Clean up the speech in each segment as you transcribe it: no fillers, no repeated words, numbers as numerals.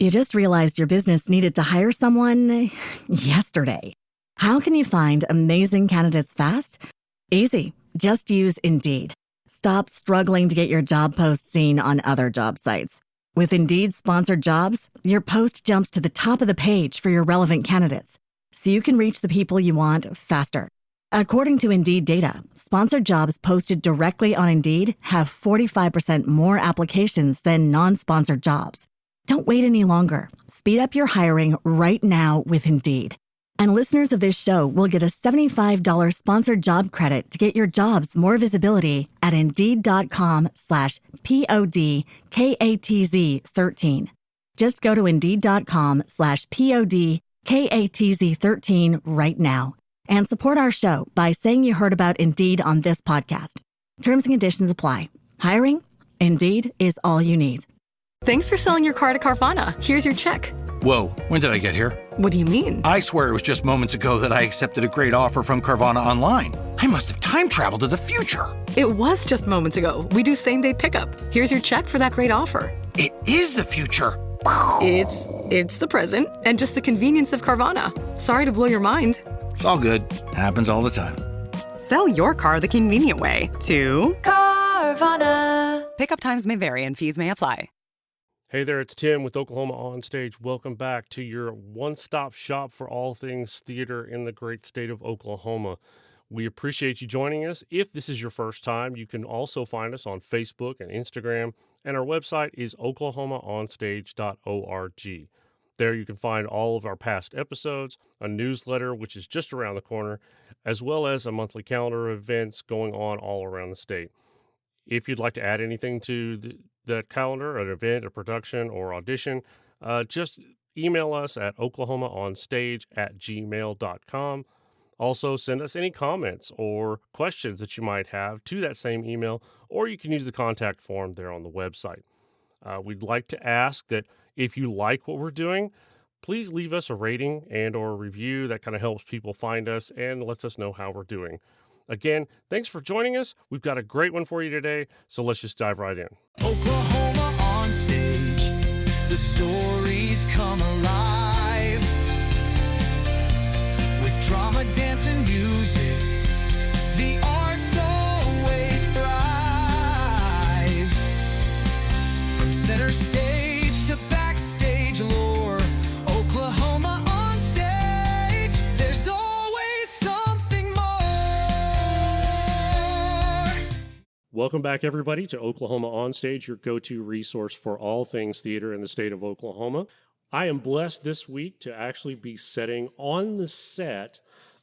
You just realized your business needed to hire someone yesterday. How can you find amazing candidates fast? Easy. Just use Indeed. Stop struggling to get your job post seen on other job sites. With Indeed sponsored jobs, your post jumps to the top of the page for your relevant candidates, so you can reach the people you want faster. According to Indeed data, sponsored jobs posted directly on Indeed have 45% more applications than non-sponsored jobs. Don't wait any longer. Speed up your hiring right now with Indeed. And listeners of this show will get a $75 sponsored job credit to get your jobs more visibility at Indeed.com/PODKATZ13. Just go to Indeed.com/PODKATZ13 right now and support our show by saying you heard about Indeed on this podcast. Terms and conditions apply. Hiring? Indeed is all you need. Thanks for selling your car to Carvana. Here's your check. Whoa, when did I get here? What do you mean? I swear it was just moments ago that I accepted a great offer from Carvana online. I must have time traveled to the future. It was just moments ago. We do same-day pickup. Here's your check for that great offer. It is the future. It's the present and just the convenience of Carvana. Sorry to blow your mind. It's all good. Happens all the time. Sell your car the convenient way to Carvana. Pickup times may vary and fees may apply. Hey there, it's Tim with Oklahoma On Stage. Welcome back to your one-stop shop for all things theater in the great state of Oklahoma. We appreciate you joining us. If this is your first time, you can also find us on Facebook and Instagram, and our website is oklahomaonstage.org. There you can find all of our past episodes, a newsletter, which is just around the corner, as well as a monthly calendar of events going on all around the state. If you'd like to add anything to that calendar, an event, a production, or audition, just email us at oklahomaonstage@gmail.com. Also, send us any comments or questions that you might have to that same email, or you can use the contact form there on the website. We'd like to ask that if you like what we're doing, please leave us a rating and or a review. That kind of helps people find us and lets us know how we're doing. Again, thanks for joining us. We've got a great one for you today, so let's just dive right in. Oklahoma on stage, the stories come alive with drama, dance, and music. The arts always thrive. From center stage to backstage lore, Oklahoma on stage, there's always something more. Welcome back, everybody, to Oklahoma On Stage, your go-to resource for all things theater in the state of Oklahoma. I am blessed this week to actually be sitting on the set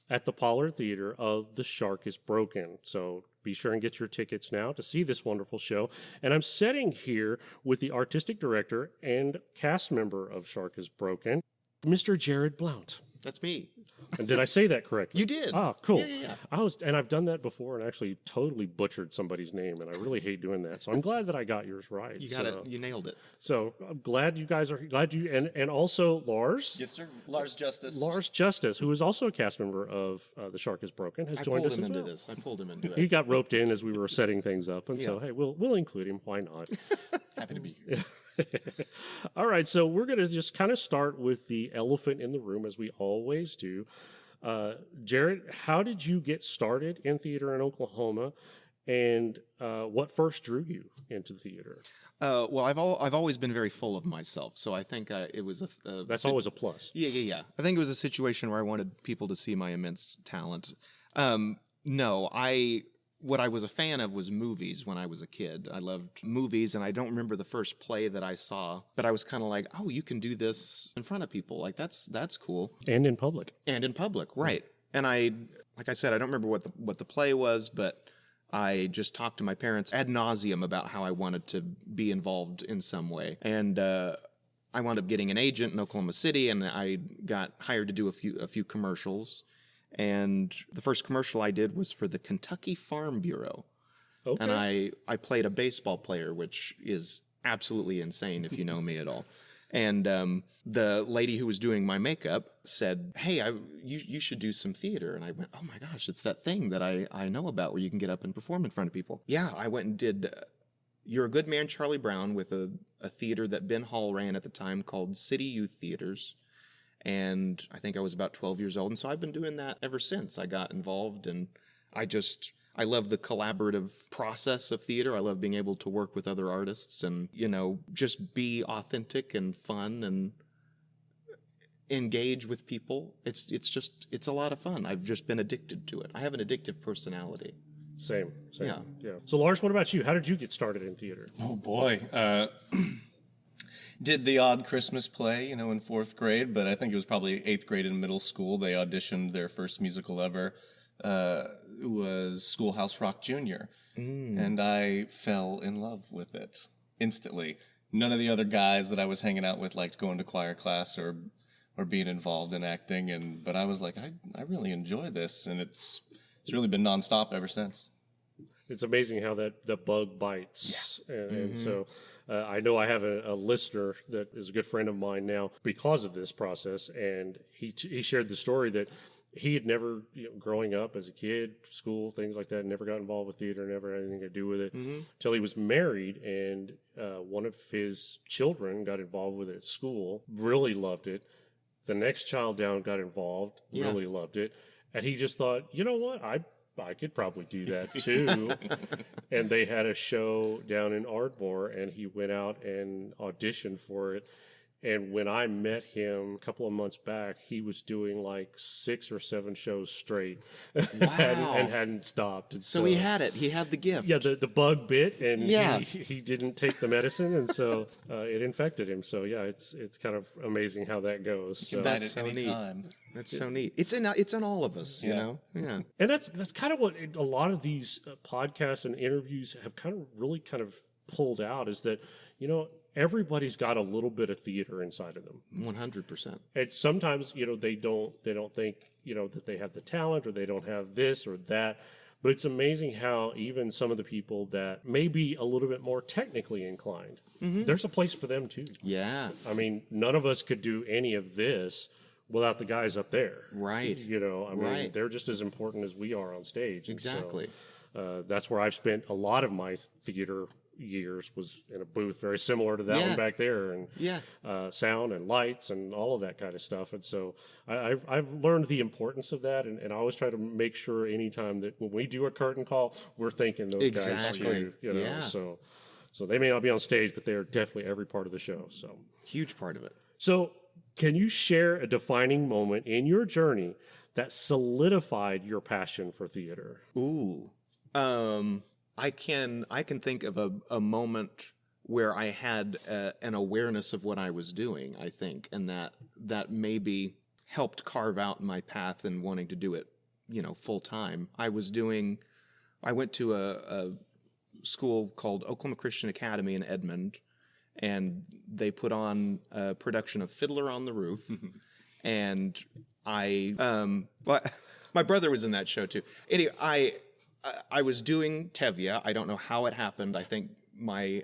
at the Pollard Theatre of The Shark is Broken. So be sure and get your tickets now to see this wonderful show. And I'm sitting here with the artistic director and cast member of Shark is Broken, Mr. Jared Blount. That's me. And did I say that correctly? You did. Oh, cool. Yeah. I've done that before and actually totally butchered somebody's name, and I really hate doing that. So I'm glad that I got yours right. You got it. You nailed it. So I'm glad you guys are and also Larz. Yes, sir. Larz Justice. Larz Justice, who is also a cast member of The Shark is Broken, has joined us as well. I pulled him into it. He got roped in as we were setting things up, and so hey, we'll include him. Why not? Happy to be here. All right, so we're going to just kind of start with the elephant in the room, as we always do. Jared, how did you get started in theater in Oklahoma, and what first drew you into theater? Well, I've always been very full of myself, so I think it was that's always a plus. Yeah. I think it was a situation where I wanted people to see my immense talent. What I was a fan of was movies when I was a kid. I loved movies, and I don't remember the first play that I saw, but I was kind of like, oh, you can do this in front of people. Like, that's cool. And in public. Right. And like I said, I don't remember what the play was, but I just talked to my parents ad nauseum about how I wanted to be involved in some way. And I wound up getting an agent in Oklahoma City, and I got hired to do a few commercials. And the first commercial I did was for the Kentucky Farm Bureau. Okay. And I played a baseball player, which is absolutely insane if you know me at all. And the lady who was doing my makeup said, hey, you should do some theater. And I went, oh my gosh, it's that thing that I know about where you can get up and perform in front of people. Yeah, I went and did You're a Good Man, Charlie Brown, with a theater that Ben Hall ran at the time called City Youth Theaters. And I think I was about 12 years old. And so I've been doing that ever since I got involved. And I love the collaborative process of theater. I love being able to work with other artists and, just be authentic and fun and engage with people. It's a lot of fun. I've just been addicted to it. I have an addictive personality. Same. Yeah. So, Larz, what about you? How did you get started in theater? Oh boy. Did the odd Christmas play, in 4th grade, but I think it was probably 8th grade in middle school. They auditioned their first musical ever. It was Schoolhouse Rock Jr. And I fell in love with it instantly. None of the other guys that I was hanging out with liked going to choir class or being involved in acting, but I was like, I really enjoy this, and it's really been nonstop ever since. It's amazing how the bug bites. Yeah. And so I know I have a listener that is a good friend of mine now because of this process, and he shared the story that he had never, growing up as a kid, school, things like that, never got involved with theater, never had anything to do with it until he was married, and one of his children got involved with it at school, really loved it. The next child down got involved, really loved it. And he just thought, you know what, I could probably do that too. And they had a show down in Ardmore, and he went out and auditioned for it. And when I met him a couple of months back, he was doing like 6 or 7 shows straight. Wow. and hadn't stopped. And so he had it. He had the gift. Yeah, the bug bit, and he didn't take the medicine, and so it infected him. So yeah, it's kind of amazing how that goes. So. That's so neat. That's so neat. It's in all of us, you know. Yeah. And that's kind of what a lot of these podcasts and interviews have kind of pulled out, is that everybody's got a little bit of theater inside of them. 100%. And sometimes, they don't think, that they have the talent, or they don't have this or that. But it's amazing how even some of the people that may be a little bit more technically inclined, there's a place for them too. Yeah. I mean, none of us could do any of this without the guys up there. Right. Right. They're just as important as we are on stage. Exactly. So, that's where I've spent a lot of my theater years, was in a booth very similar to that one back there, and sound and lights and all of that kind of stuff. And so I've learned the importance of that, and I always try to make sure anytime that when we do a curtain call, we're thinking those guys too. So they may not be on stage, but they're definitely every part of the show. So huge part of it. So can you share a defining moment in your journey that solidified your passion for theater? Ooh. I can think of a moment where I had an awareness of what I was doing, I think, and that maybe helped carve out my path in wanting to do it, full time. I went to a school called Oklahoma Christian Academy in Edmond, and they put on a production of Fiddler on the Roof, and my brother was in that show too. Anyway, I was doing Tevye. I don't know how it happened. I think my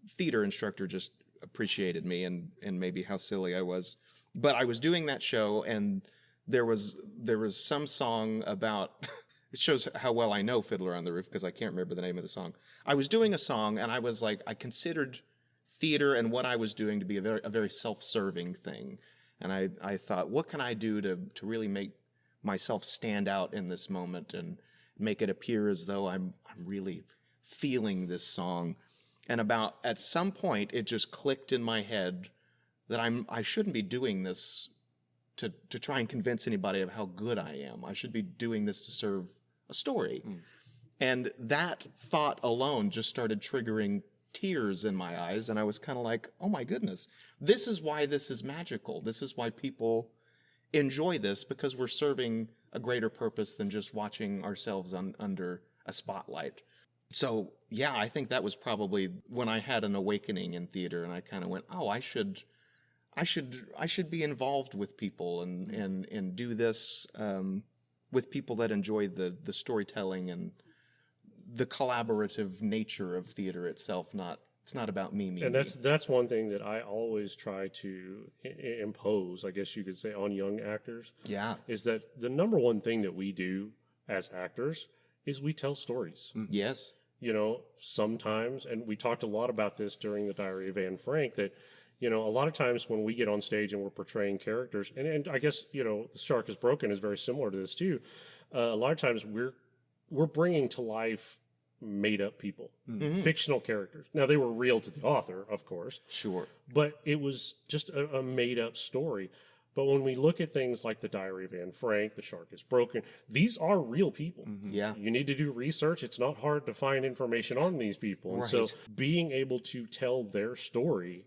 theater instructor just appreciated me and maybe how silly I was. But I was doing that show, and there was some song about. It shows how well I know Fiddler on the Roof, because I can't remember the name of the song. I was doing a song, and I was like, I considered theater and what I was doing to be a very self-serving thing, and I thought, what can I do to really make myself stand out in this moment and make it appear as though I'm really feeling this song. And at some point, it just clicked in my head that I shouldn't be doing this to try and convince anybody of how good I am. I should be doing this to serve a story. And that thought alone just started triggering tears in my eyes, and I was kind of like, oh my goodness, this is why this is magical. This is why people enjoy this, because we're serving a greater purpose than just watching ourselves under a spotlight. So yeah, I think that was probably when I had an awakening in theater, and I kind of went, oh, I should be involved with people and do this with people that enjoy the storytelling and the collaborative nature of theater itself. It's not about me. And that's one thing that I always try to impose, I guess you could say, on young actors. Yeah. Is that the number one thing that we do as actors is we tell stories. Yes. sometimes, and we talked a lot about this during the Diary of Anne Frank, that, a lot of times when we get on stage and we're portraying characters, and I guess, The Shark is Broken is very similar to this too. A lot of times we're bringing to life made up people, fictional characters. Now, they were real to the author, of course. Sure. But it was just a made up story. But when we look at things like the Diary of Anne Frank, The Shark is Broken, these are real people. Yeah. You need to do research. It's not hard to find information on these people. And so being able to tell their story,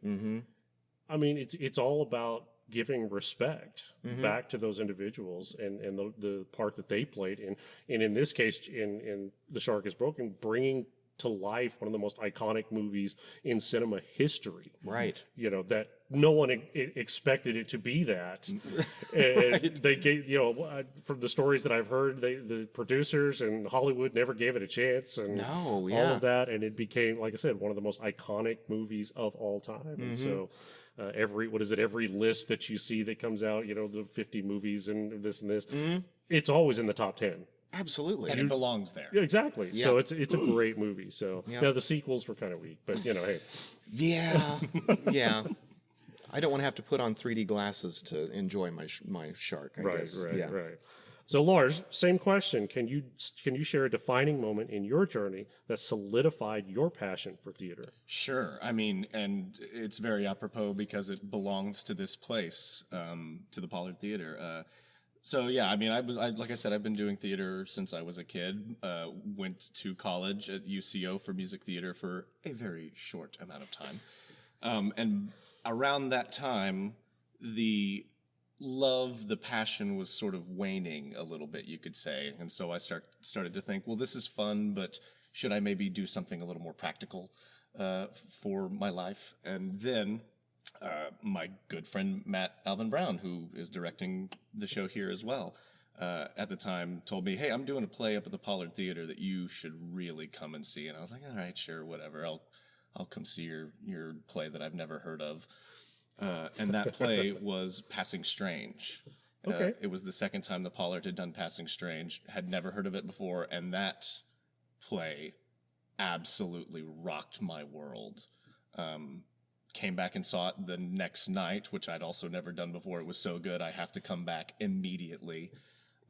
I mean, it's all about giving respect back to those individuals and the part that they played in. And in this case, in The Shark is Broken, bringing to life one of the most iconic movies in cinema history. Right. That no one expected it to be that. And they gave, from the stories that I've heard, the producers and Hollywood never gave it a chance and all of that. And it became, like I said, one of the most iconic movies of all time. And so every list that you see that comes out, the 50 movies and this and this, it's always in the top 10. Absolutely. And it belongs there. Yeah, exactly. Yeah. So it's a great movie. So now the sequels were kind of weak, but hey. Yeah. Yeah. I don't want to have to put on 3D glasses to enjoy my shark, I guess. Right. So Larz, same question. Can you share a defining moment in your journey that solidified your passion for theater? Sure. I mean, and it's very apropos because it belongs to this place, to the Pollard Theatre. So yeah, I mean, like I said, I've been doing theater since I was a kid. Went to college at UCO for music theater for a very short amount of time, and around that time, the passion was sort of waning a little bit, you could say, and so I started to think, well, this is fun, but should I maybe do something a little more practical for my life? And then my good friend Matt Alvin Brown, who is directing the show here as well, at the time told me, hey, I'm doing a play up at the Pollard Theatre that you should really come and see. And I was like, all right, sure, whatever. I'll come see your play that I've never heard of. And that play was Passing Strange. Okay. It was the second time the Pollard had done Passing Strange, had never heard of it before, and that play absolutely rocked my world. Came back and saw it the next night, which I'd also never done before. It was so good, I have to come back immediately.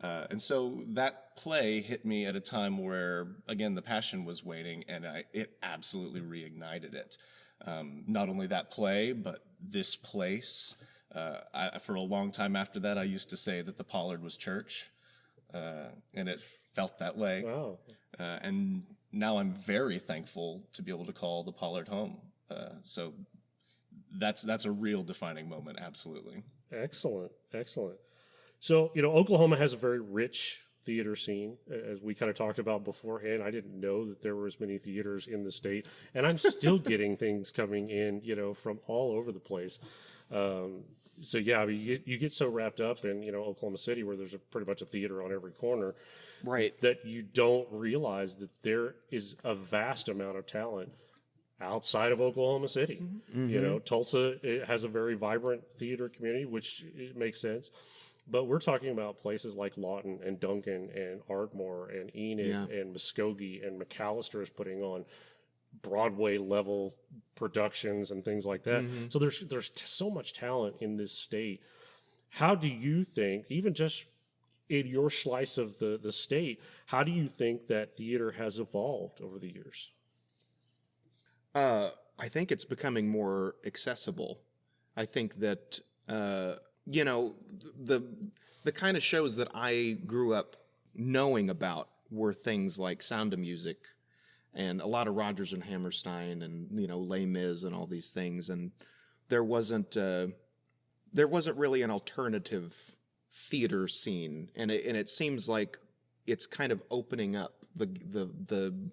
And so that play hit me at a time where, again, the passion was waning, and it absolutely reignited it. Not only that play, but this place. For a long time after that, I used to say that the Pollard was church, and it felt that way. Wow. And now I'm very thankful to be able to call the Pollard home. So that's a real defining moment, absolutely. Excellent. So, Oklahoma has a very rich theater scene, as we kind of talked about beforehand. I didn't know that there were as many theaters in the state, and I'm still getting things coming in, from all over the place. So yeah, I mean, you get so wrapped up in, Oklahoma City, where there's pretty much a theater on every corner, right, that you don't realize that there is a vast amount of talent outside of Oklahoma City. Tulsa, it has a very vibrant theater community, which it makes sense. But we're talking about places like Lawton and Duncan and Ardmore and Enid and Muskogee, and McAllister is putting on Broadway level productions and things like that. So there's so much talent in this state. How do you think, even just in your slice of the state, how do you think that theater has evolved over the years? I think it's becoming more accessible. I think that, the kind of shows that I grew up knowing about were things like Sound of Music and a lot of Rodgers and Hammerstein and, Les Mis and all these things. And there wasn't really an alternative theater scene. And it seems like it's kind of opening up. The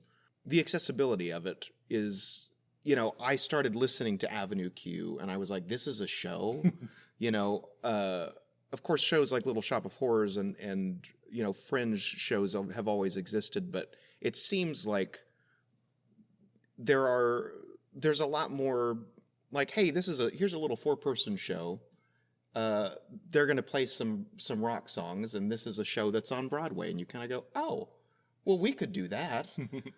accessibility of it is, I started listening to Avenue Q and I was like, this is a show. Of course, shows like Little Shop of Horrors and fringe shows have always existed, but it seems like there's a lot more like, hey, here's a little 4-person show. They're going to play some rock songs, and this is a show that's on Broadway, and you kind of go, oh, well, we could do that.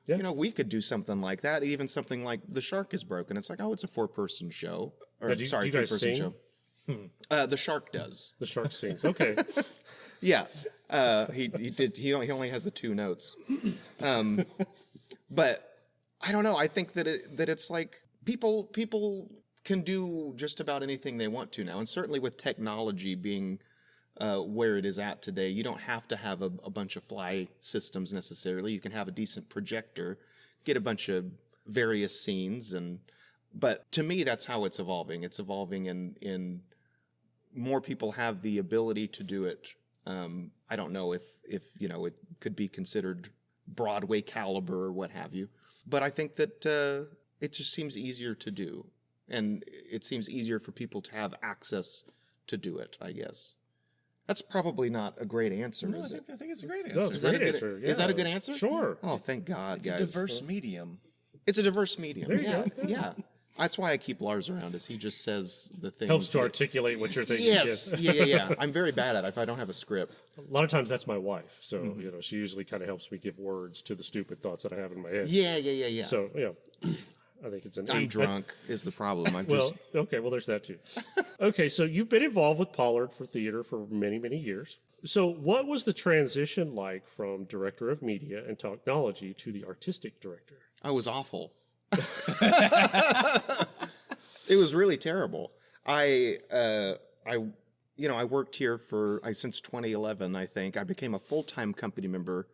Yeah. You know, we could do something like that. Even something like The Shark is Broken. It's like, oh, it's a 4-person show. Or, Now, do you guys 3-person sing? show. The Shark does. The shark sings. Okay. Yeah. He only has the 2 notes. But I don't know. I think that it's like people can do just about anything they want to now. And certainly with technology being where it is at today, you don't have to have a bunch of fly systems necessarily. You can have a decent projector, get a bunch of various scenes, but to me, that's how it's evolving. It's evolving in more people have the ability to do it. I don't know if you know, it could be considered Broadway caliber or what have you, but I think that it just seems easier to do, and it seems easier for people to have access to do it, I guess. That's probably not a great answer, is it? I think it's a great No, answer. it's a great answer. Is that a Yeah. good answer? Sure. Oh, thank God, It's guys. a diverse medium. It's a diverse medium. There you yeah, go. yeah. That's why I keep Larz around, is he just says the things. Helps to that- articulate what you're thinking. Yes, yeah. I'm very bad at it if I don't have a script. A lot of times that's my wife. So, you know, she usually kind of helps me give words to the stupid thoughts that I have in my head. Yeah. So, you know, I think it's an I'm eight. drunk is the problem. I'm Well, just okay, well, there's that too. Okay, so you've been involved with Pollard for theater for many, many years. So, what was the transition like from director of media and technology to the artistic director? I was awful. It was really terrible. I worked here since 2011, I think. I became a full-time company member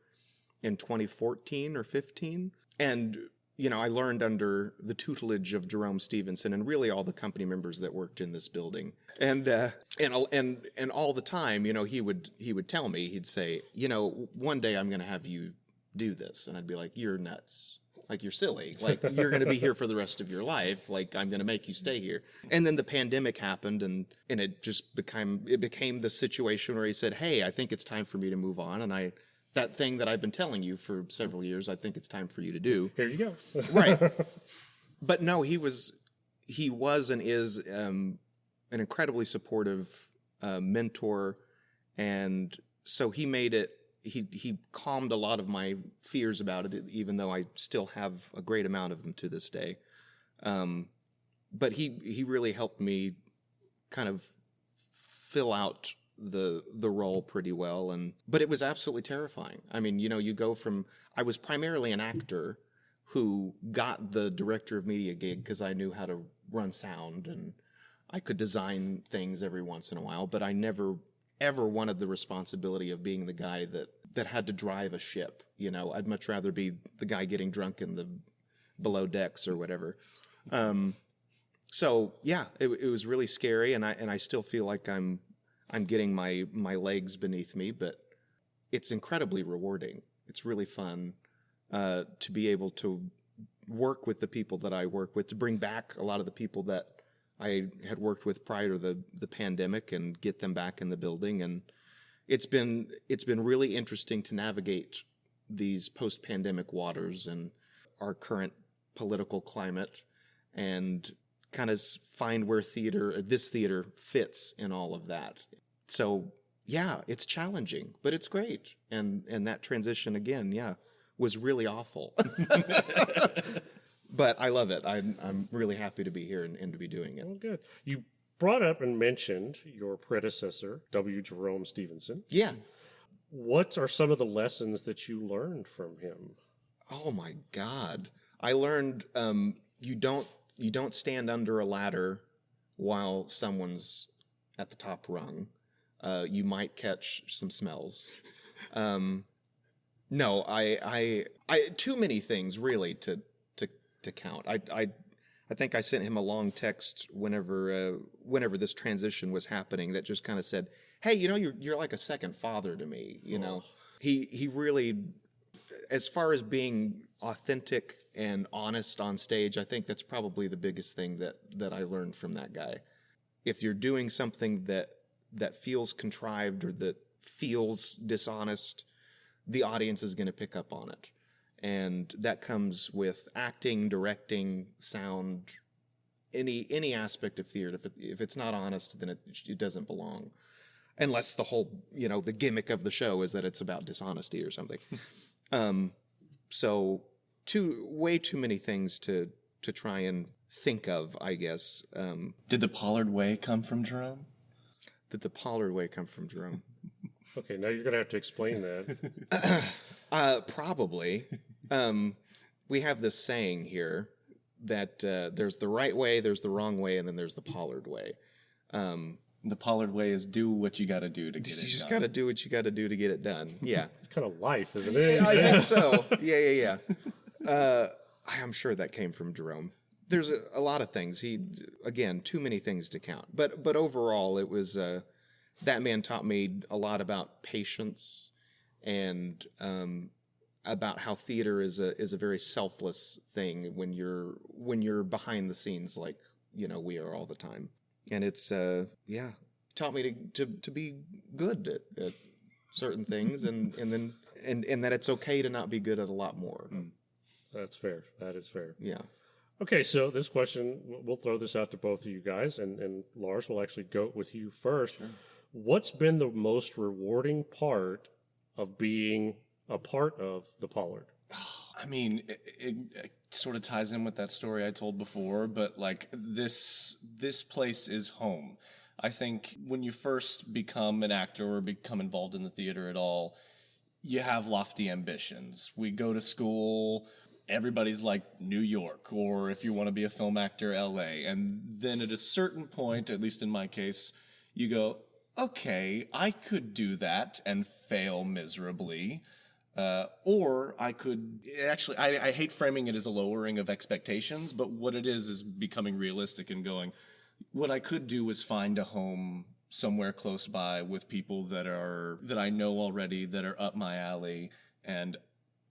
in 2014 or 15. And, you know, I learned under the tutelage of Jerome Stevenson and really all the company members that worked in this building. And all the time, you know, he would tell me, he'd say, you know, one day I'm going to have you do this. And I'd be like, you're nuts. Like, you're silly. Like, you're going to be here for the rest of your life. Like, I'm going to make you stay here. And then the pandemic happened, and it just became the situation where he said, hey, I think it's time for me to move on. And that thing that I've been telling you for several years, I think it's time for you to do. Here you go. Right. But no, he was and is an incredibly supportive mentor. And so he made it, he calmed a lot of my fears about it, even though I still have a great amount of them to this day. But he really helped me kind of fill out the role pretty well. But it was absolutely terrifying. I mean, you know, I was primarily an actor who got the director of media gig because I knew how to run sound and I could design things every once in a while, but I never ever wanted the responsibility of being the guy that had to drive a ship. You know, I'd much rather be the guy getting drunk in the below decks or whatever. So yeah, it was really scary, and I still feel like I'm getting my legs beneath me, but it's incredibly rewarding. It's really fun to be able to work with the people that I work with, to bring back a lot of the people that I had worked with prior to the pandemic and get them back in the building. And it's been really interesting to navigate these post-pandemic waters and our current political climate and kind of find where this theater fits in all of that. So yeah, it's challenging, but it's great. And that transition again, yeah, was really awful. But I love it. I'm really happy to be here and to be doing it. Well, good. You brought up and mentioned your predecessor, W. Jerome Stevenson. Yeah. What are some of the lessons that you learned from him? Oh my God. I learned you don't stand under a ladder while someone's at the top rung. You might catch some smells. No, I too many things really to count. I think I sent him a long text whenever this transition was happening that just kind of said, "Hey, you know, you're like a second father to me." You know, he really, as far as being authentic and honest on stage, I think that's probably the biggest thing that I learned from that guy. If you're doing something that feels contrived or that feels dishonest, the audience is going to pick up on it. And that comes with acting, directing, sound, any aspect of theater. If it's not honest, then it doesn't belong. Unless the whole, you know, the gimmick of the show is that it's about dishonesty or something. So way too many things to try and think of, I guess. Did the Pollard Way come from Jerome? Did the Pollard Way come from Jerome? Okay, now you're going to have to explain that. Probably. We have this saying here that there's the right way, there's the wrong way, and then there's the Pollard Way. The Pollard Way is do what you got to do to get it done. You just got to do what you got to do to get it done. Yeah. It's kind of life, isn't it? I think so. Yeah. I'm sure that came from Jerome. There's a lot of things. Again, too many things to count. But overall, it was that man taught me a lot about patience and about how theater is a very selfless thing when you're behind the scenes, like we are all the time. And it's taught me to be good at certain things, and that it's okay to not be good at a lot more. That's fair. That is fair. Yeah. Okay, so this question, we'll throw this out to both of you guys, and Larz will actually go with you first. Sure. What's been the most rewarding part of being a part of the Pollard? I mean, it sort of ties in with that story I told before, but like this place is home. I think when you first become an actor or become involved in the theater at all, you have lofty ambitions. We go to school, everybody's like New York, or if you want to be a film actor, LA. And then at a certain point, at least in my case, you go, okay, I could do that and fail miserably. Or I could actually, I hate framing it as a lowering of expectations, but what it is becoming realistic and going, what I could do is find a home somewhere close by with people that I know already, that are up my alley. And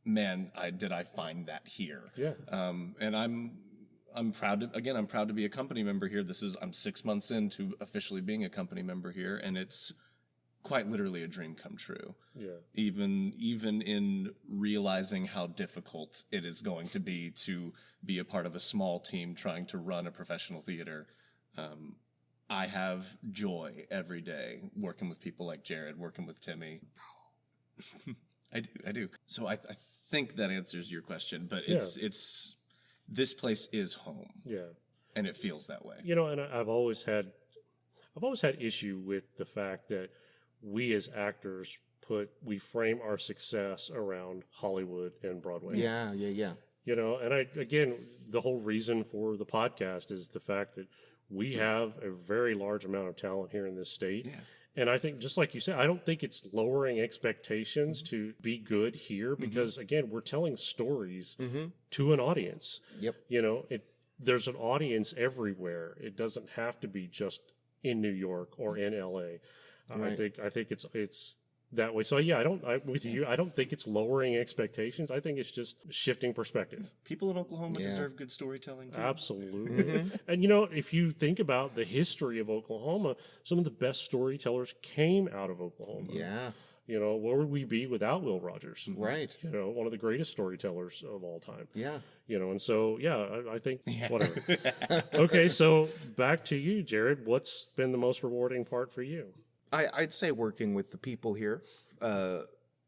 man, did I find that here. Yeah. And I'm proud to be a company member here. I'm 6 months into officially being a company member here, and it's quite literally a dream come true. Yeah. Even in realizing how difficult it is going to be a part of a small team trying to run a professional theater, I have joy every day working with people like Jared, working with Timmy. I do. So I think that answers your question, but it's this place is home. Yeah. And it feels that way. And I've always had issue with the fact that we as actors we frame our success around Hollywood and Broadway. Yeah. And the whole reason for the podcast is the fact that we have a very large amount of talent here in this state. Yeah. And I think, just like you said, I don't think it's lowering expectations to be good here because, again, we're telling stories to an audience. Yep. There's an audience everywhere. It doesn't have to be just in New York or in LA. Right. I think it's that way. So yeah, I don't think it's lowering expectations. I think it's just shifting perspective. People in Oklahoma deserve good storytelling too. Absolutely. And if you think about the history of Oklahoma, some of the best storytellers came out of Oklahoma. Yeah. Where would we be without Will Rogers? Right. One of the greatest storytellers of all time. Yeah. And so, I think whatever. Okay, so back to you, Jared. What's been the most rewarding part for you? I'd say working with the people here,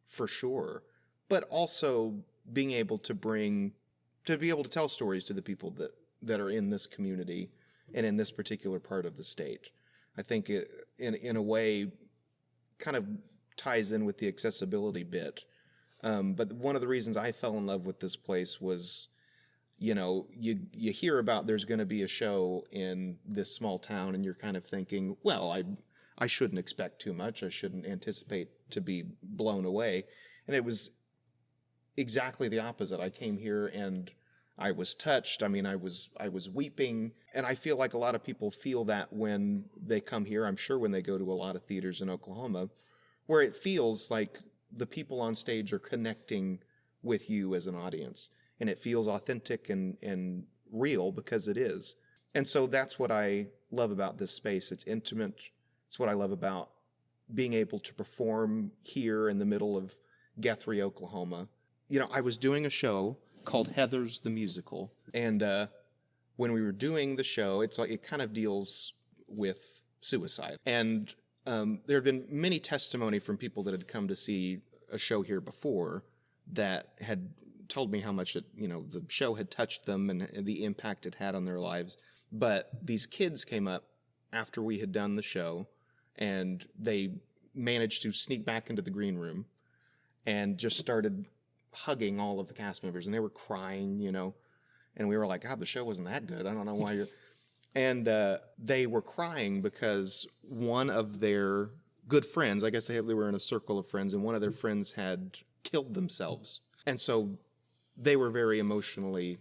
for sure, but also being able to be able to tell stories to the people that are in this community and in this particular part of the state. I think it, in a way, kind of ties in with the accessibility bit. But one of the reasons I fell in love with this place was, you hear about there's going to be a show in this small town, and you're kind of thinking, well, I shouldn't expect too much. I shouldn't anticipate to be blown away. And it was exactly the opposite. I came here and I was touched. I mean, I was weeping. And I feel like a lot of people feel that when they come here. I'm sure when they go to a lot of theaters in Oklahoma, where it feels like the people on stage are connecting with you as an audience. And it feels authentic and real because it is. And so that's what I love about this space. It's intimate. It's what I love about being able to perform here in the middle of Guthrie, Oklahoma. I was doing a show called Heathers the Musical. And when we were doing the show, it kind of deals with suicide. And there had been many testimony from people that had come to see a show here before that had told me how much the show had touched them and the impact it had on their lives. But these kids came up after we had done the show, and they managed to sneak back into the green room and just started hugging all of the cast members, and they were crying, and we were like, God, the show wasn't that good. I don't know why you're... And they were crying because one of their good friends, I guess they were in a circle of friends, and one of their friends had killed themselves. And so they were very emotionally,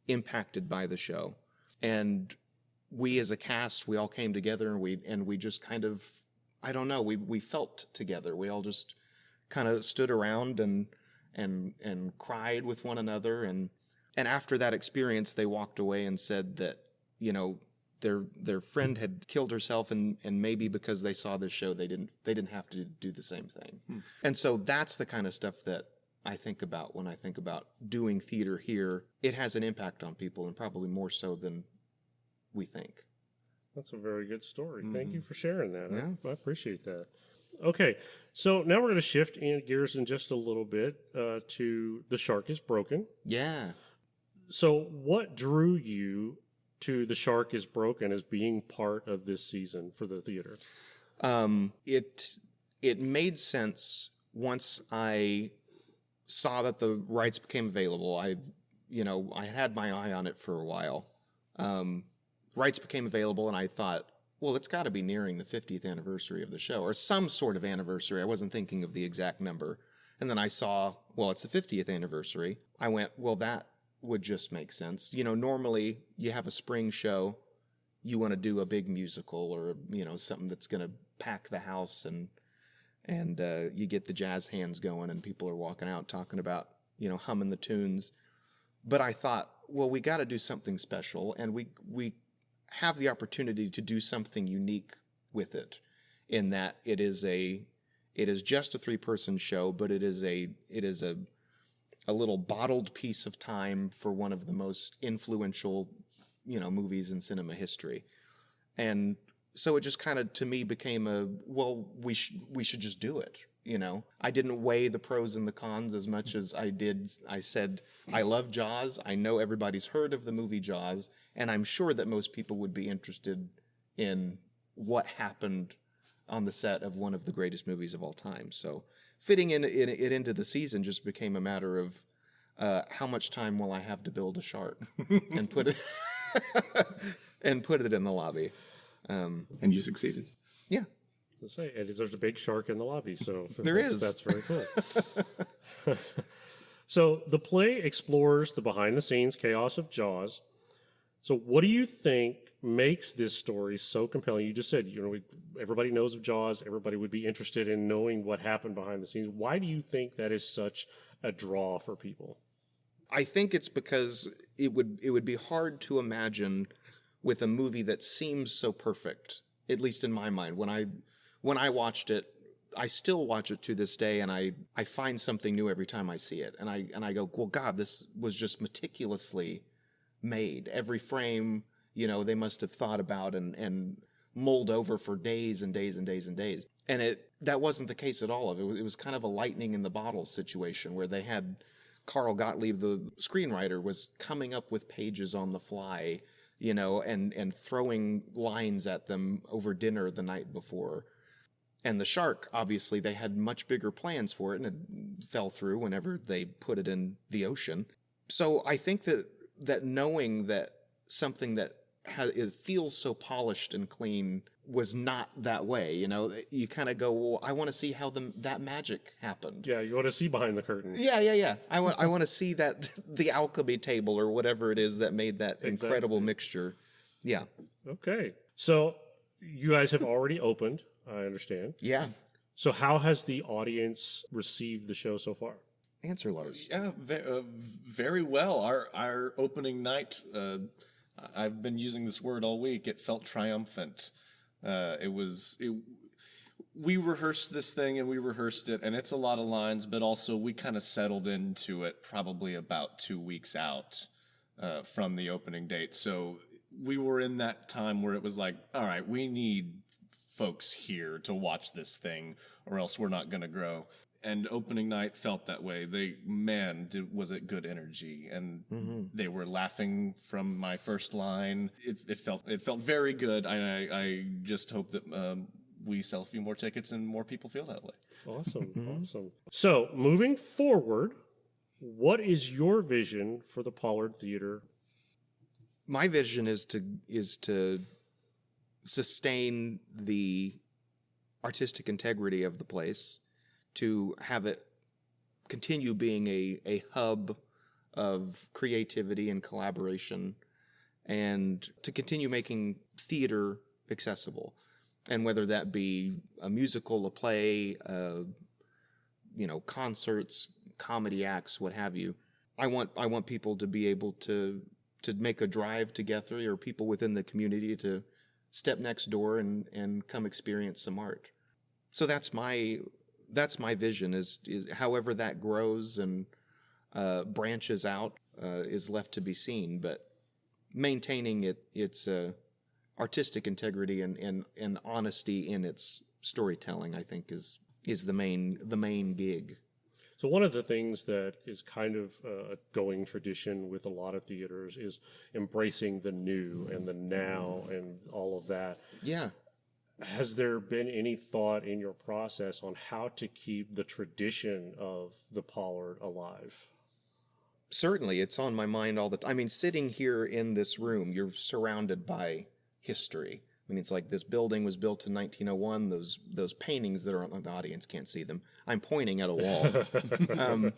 impacted by the show. And we as a cast, we all came together and we just kind of, I don't know, we felt together. We all just kind of stood around and cried with one another. And after that experience, they walked away and said that, their friend had killed herself, and maybe because they saw this show, they didn't have to do the same thing. And so that's the kind of stuff that I think about when I think about doing theater here. It has an impact on people, and probably more so than we think. That's a very good story. Thank you for sharing that. Yeah. I appreciate that. Okay, so now we're going to shift gears in just a little bit to The Shark is Broken. Yeah. So what drew you to The Shark is Broken as being part of this season for the theater? It made sense once I saw that the rights became available. I had my eye on it for a while. Rights became available, and I thought, well, it's got to be nearing the 50th anniversary of the show, or some sort of anniversary. I wasn't thinking of the exact number. And then I saw, well, it's the 50th anniversary. I went, well, that would just make sense. Normally you have a spring show, you want to do a big musical or, something that's going to pack the house, and you get the jazz hands going and people are walking out talking about, humming the tunes. But I thought, well, we got to do something special, and we have the opportunity to do something unique with it, in that it is just a 3-person show, but it is a little bottled piece of time for one of the most influential, movies in cinema history. And so it just kind of, to me, became we should just do it. I didn't weigh the pros and the cons as much as I did. I said, I love Jaws. I know everybody's heard of the movie Jaws, and I'm sure that most people would be interested in what happened on the set of one of the greatest movies of all time. So fitting it into the season just became a matter of how much time will I have to build a shark and put it in the lobby. And you succeeded. Yeah. To say, and there's a big shark in the lobby, so that's very cool. So the play explores the behind-the-scenes chaos of Jaws. So what do you think makes this story so compelling? You just said, everybody knows of Jaws. Everybody would be interested in knowing what happened behind the scenes. Why do you think that is such a draw for people? I think it's because it would be hard to imagine with a movie that seems so perfect, at least in my mind. When I watched it, I still watch it to this day, and I find something new every time I see it. And I go, well, God, this was just meticulously made. Every frame, they must have thought about and mulled over for days and days and days and days. And that wasn't the case at all. It was kind of a lightning in the bottle situation where they had Carl Gottlieb, the screenwriter, was coming up with pages on the fly, and throwing lines at them over dinner the night before. And the shark, obviously, they had much bigger plans for it, and it fell through whenever they put it in the ocean. So I think that knowing that something that it feels so polished and clean was not that way, you kind of go, well, I want to see how that magic happened. Yeah, you want to see behind the curtain. Yeah. I want to see that the alchemy table or whatever it is that made that incredible mixture. Yeah. Okay. So you guys have already opened, I understand. Yeah. So how has the audience received the show so far? Answer, Larz. Yeah, very well. Our opening night, I've been using this word all week. It felt triumphant. We rehearsed this thing and we rehearsed it, and it's a lot of lines, but also we kind of settled into it probably about 2 weeks out from the opening date. So we were in that time where it was like, all right, we need folks here to watch this thing or else we're not going to grow. And opening night felt that way. Was it good energy, and they were laughing from my first line. It felt very good. I just hope that we sell a few more tickets and more people feel that way. Awesome. So moving forward, what is your vision for the Pollard Theater? My vision is to sustain the artistic integrity of the place, to have it continue being a hub of creativity and collaboration, and to continue making theater accessible. And whether that be a musical, a play, concerts, comedy acts, what have you, I want people to be able to make a drive together, or people within the community to step next door and come experience some art. So that's my vision, is however that grows and branches out is left to be seen, but maintaining its artistic integrity and honesty in its storytelling, I think is the main gig. So one of the things that is kind of a going tradition with a lot of theaters is embracing the new and the now and all of that. Yeah. Has there been any thought in your process on how to keep the tradition of the Pollard alive? Certainly, it's on my mind all the time. I mean, sitting here in this room, you're surrounded by history. I mean, it's like this building was built in 1901. Those paintings that are on the audience can't see them. I'm pointing at a wall.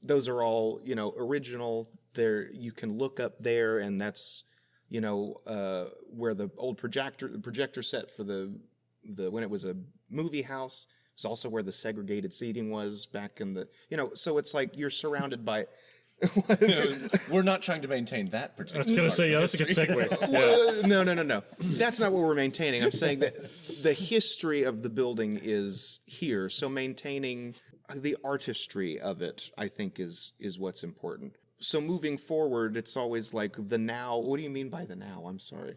Those are all, original. There, you can look up there, and that's, where the old projector set for the when it was a movie house. It's also where the segregated seating was back in the, so it's like you're surrounded by. We're not trying to maintain that particular. I was going to say, that's a good segue. No. That's not what we're maintaining. I'm saying that the history of the building is here. So maintaining the artistry of it, I think, is what's important. So moving forward, it's always like the now. What do you mean by the now? I'm sorry.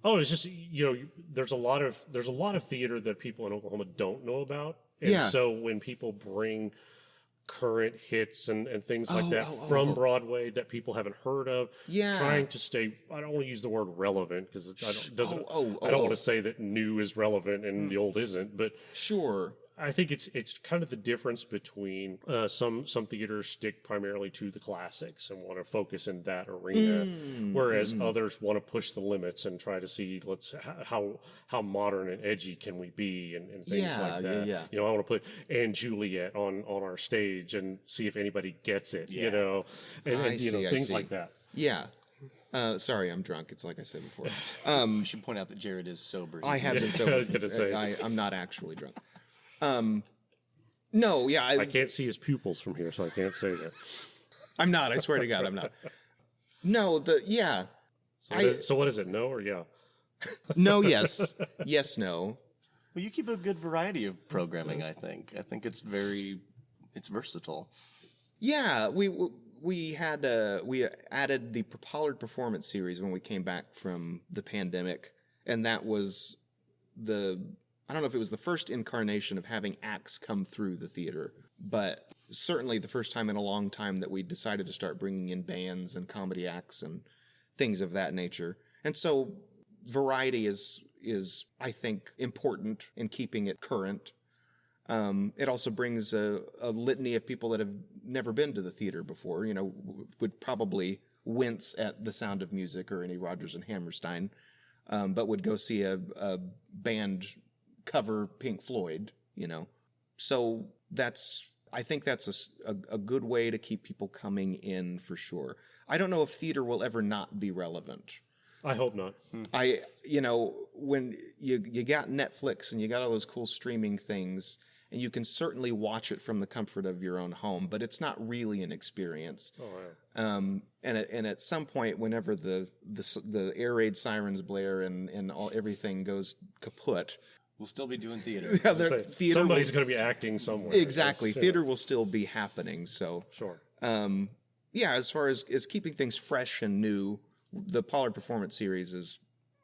Oh, it's just, there's a lot of theater that people in Oklahoma don't know about. And so when people bring current hits and things like that from Broadway that people haven't heard of, trying to stay, I don't want to use the word relevant because I don't want to say that new is relevant and the old isn't, but sure. I think it's kind of the difference between some theaters stick primarily to the classics and want to focus in that arena, whereas others want to push the limits and try to see how modern and edgy can we be and things like that. I want to put Anne Juliet on our stage and see if anybody gets it. And things like that. Yeah. Sorry, I'm drunk. It's like I said before. We should point out that Jared is sober. I have been sober. I'm not actually drunk. No, yeah. I can't see his pupils from here, so I can't say that. I'm not. I swear to God, I'm not. No, So what is it? No or yeah? No, yes. Yes, no. Well, you keep a good variety of programming, I think. I think it's versatile. Yeah, we added the Pollard Performance series when we came back from the pandemic, and that was I don't know if it was the first incarnation of having acts come through the theater, but certainly the first time in a long time that we decided to start bringing in bands and comedy acts and things of that nature. And so variety is I think, important in keeping it current. It also brings a litany of people that have never been to the theater before, would probably wince at the Sound of Music or any Rodgers and Hammerstein, but would go see a band cover Pink Floyd, So I think that's a good way to keep people coming in for sure. I don't know if theater will ever not be relevant. I hope not. When you got Netflix and you got all those cool streaming things, and you can certainly watch it from the comfort of your own home, but it's not really an experience. Oh, yeah. And at some point, whenever the air raid sirens blare and everything goes kaput, we'll still be doing theater. Somebody's going to be acting somewhere. Exactly. Theater will still be happening. So sure. As far as keeping things fresh and new, the Pollard Performance series is,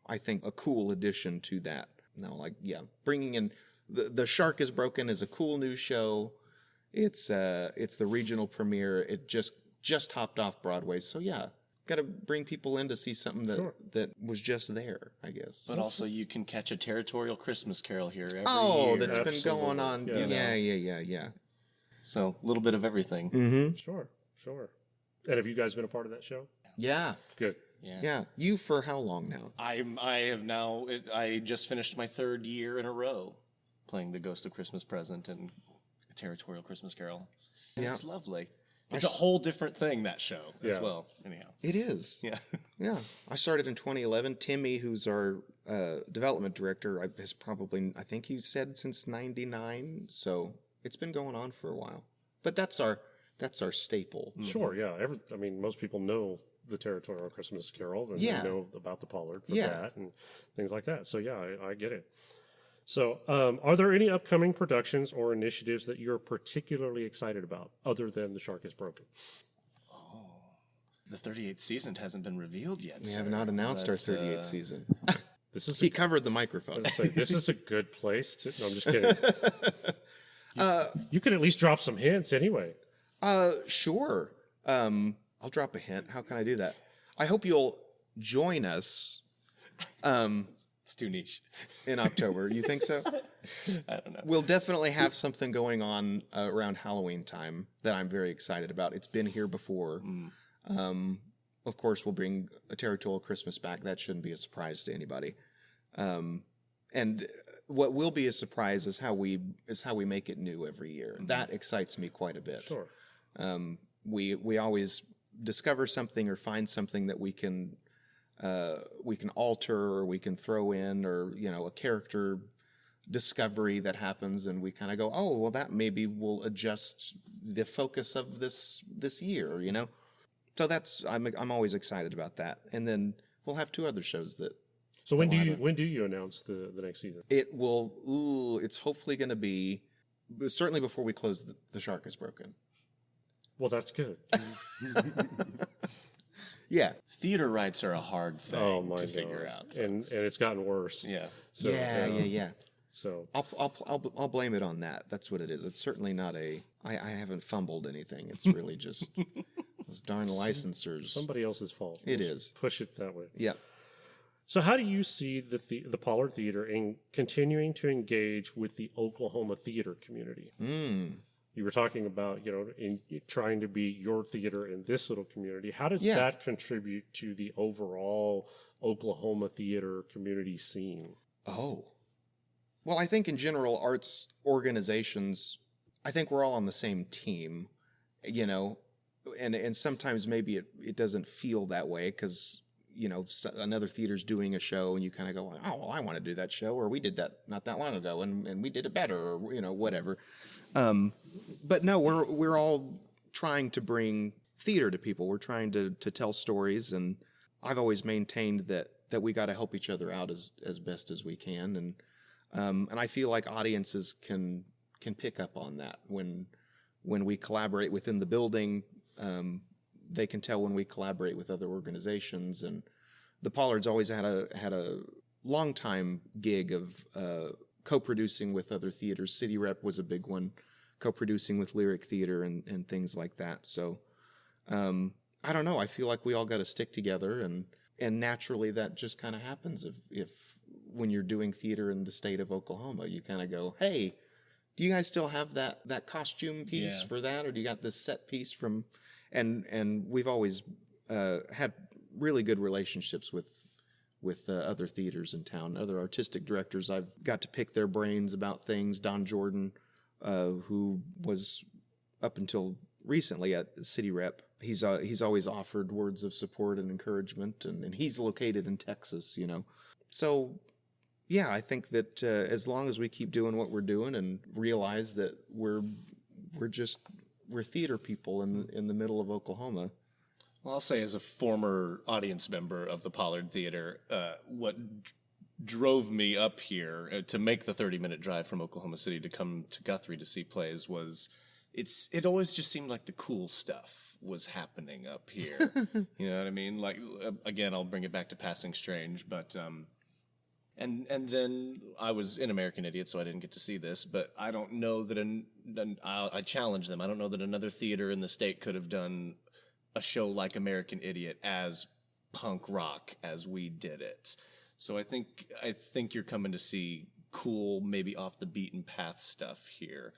I think, a cool addition to that. Bringing in The Shark is Broken is a cool new show. It's the regional premiere. It just hopped off Broadway, so yeah, got to bring people in to see something that was just there, I guess. But also, you can catch a territorial Christmas Carol here every Oh, year. that's been going on. Yeah. So a little bit of everything. Mm-hmm. Sure. And have you guys been a part of that show? Yeah. Good. Yeah. You for how long now? I just finished my 3rd year in a row playing the Ghost of Christmas Present and a territorial Christmas Carol. And it's lovely. It's a whole different thing, that show, as well. Anyhow. It is. Yeah. Yeah. I started in 2011. Timmy, who's our development director, has probably, I think you said since 99. So it's been going on for a while. But that's our staple. Sure, yeah. Most people know the Territorial Christmas Carol, and they know about the Pollard for that and things like that. So yeah, I get it. So are there any upcoming productions or initiatives that you're particularly excited about other than The Shark is Broken? Oh, the 38th season hasn't been revealed yet. We have not announced our 38th season. He covered the microphone. This is a good place to... No, I'm just kidding. You could at least drop some hints anyway. Sure. I'll drop a hint. How can I do that? I hope you'll join us. It's too niche. In October. You think so? I don't know. We'll definitely have something going on around Halloween time that I'm very excited about. It's been here before. Of course, we'll bring a Territorial Christmas back. That shouldn't be a surprise to anybody. And what will be a surprise is how we make it new every year. That excites me quite a bit. Sure. We always discover something or find something that we can alter or we can throw in, or a character discovery that happens, and we kind of go, oh well, that maybe will adjust the focus of this year. So I'm always excited about that. And then we'll have 2 other shows that. So when do you announce the next season? It's hopefully going to be certainly before we close The Shark is Broken. Well, that's good. Yeah. Theater rights are a hard thing to figure out. And it's gotten worse. Yeah. So, yeah. So I'll blame it on that. That's what it is. It's certainly not I haven't fumbled anything. It's really just those darn licensors. Somebody else's fault. It is. Push it that way. Yeah. So how do you see the Pollard Theater in continuing to engage with the Oklahoma theater community? You were talking about, in trying to be your theater in this little community. How does that contribute to the overall Oklahoma theater community scene? Oh. Well, I think in general, arts organizations, I think we're all on the same team, and sometimes maybe it doesn't feel that way because, another theater's doing a show and you kind of go, oh, well, I want to do that show, or we did that not that long ago and we did it better, or, whatever. But no, we're all trying to bring theater to people. We're trying to tell stories, and I've always maintained that we got to help each other out as best as we can. And I feel like audiences can pick up on that when we collaborate within the building. They can tell when we collaborate with other organizations, and the Pollards always had a long time gig of co-producing with other theaters. City Rep was a big one, co-producing with Lyric Theater and things like that. So I don't know. I feel like we all got to stick together, and naturally that just kind of happens if when you're doing theater in the state of Oklahoma, you kind of go, hey, do you guys still have that costume piece for that, or do you got this set piece from? And we've always had really good relationships with other theaters in town, other artistic directors. I've got to pick their brains about things. Don Jordan, who was up until recently at City Rep, he's always offered words of support and encouragement, and he's located in Texas, So, yeah, I think that as long as we keep doing what we're doing and realize that we're theater people in the middle of Oklahoma. Well, I'll say as a former audience member of the Pollard Theater, what drove me up here to make the 30-minute drive from Oklahoma City to come to Guthrie to see plays was it always just seemed like the cool stuff was happening up here. You know what I mean? Like, again, I'll bring it back to Passing Strange, but And then I was in American Idiot, so I didn't get to see this, but I don't know that I challenge them. I don't know that another theater in the state could have done a show like American Idiot as punk rock as we did it. So I think you're coming to see cool, maybe off the beaten path stuff here.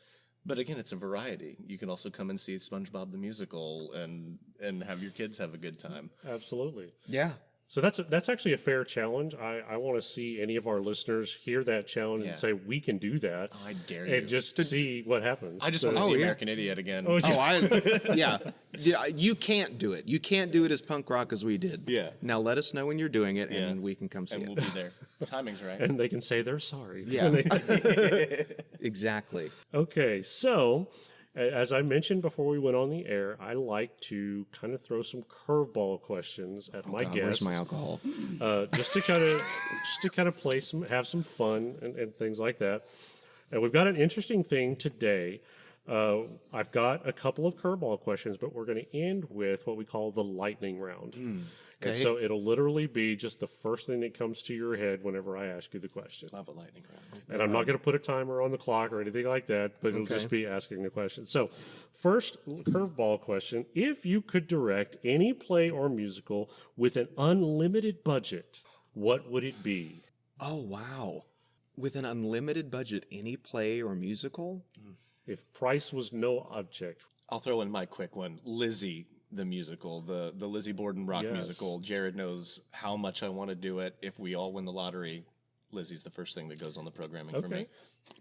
But again, it's a variety. You can also come and see SpongeBob the Musical and have your kids have a good time. Absolutely. Yeah. So that's actually a fair challenge. I want to see any of our listeners hear that challenge and say, we can do that. I dare you. And just see what happens. I just want to see American Idiot again. Yeah. You can't do it. You can't do it as punk rock as we did. Yeah. Now let us know when you're doing it, and we can come see and it. we'll be there. The timing's right. And they can say they're sorry. Yeah. Exactly. Okay, so as I mentioned before we went on the air, I like to kind of throw some curveball questions at my guests. Where's my alcohol? Just to kind of play have some fun and things like that. And we've got an interesting thing today. I've got a couple of curveball questions, but we're going to end with what we call the lightning round. Okay. And so it'll literally be just the first thing that comes to your head whenever I ask you the question. Love a lightning round. And I'm not going to put a timer on the clock or anything like that, but it'll just be asking the question. So, first curveball question. If you could direct any play or musical with an unlimited budget, what would it be? Oh, wow. With an unlimited budget, any play or musical? If price was no object. I'll throw in my quick one. Lizzie, the musical, the Lizzie Borden rock musical. Jared knows how much I want to do it. If we all win the lottery, Lizzie's the first thing that goes on the programming for me.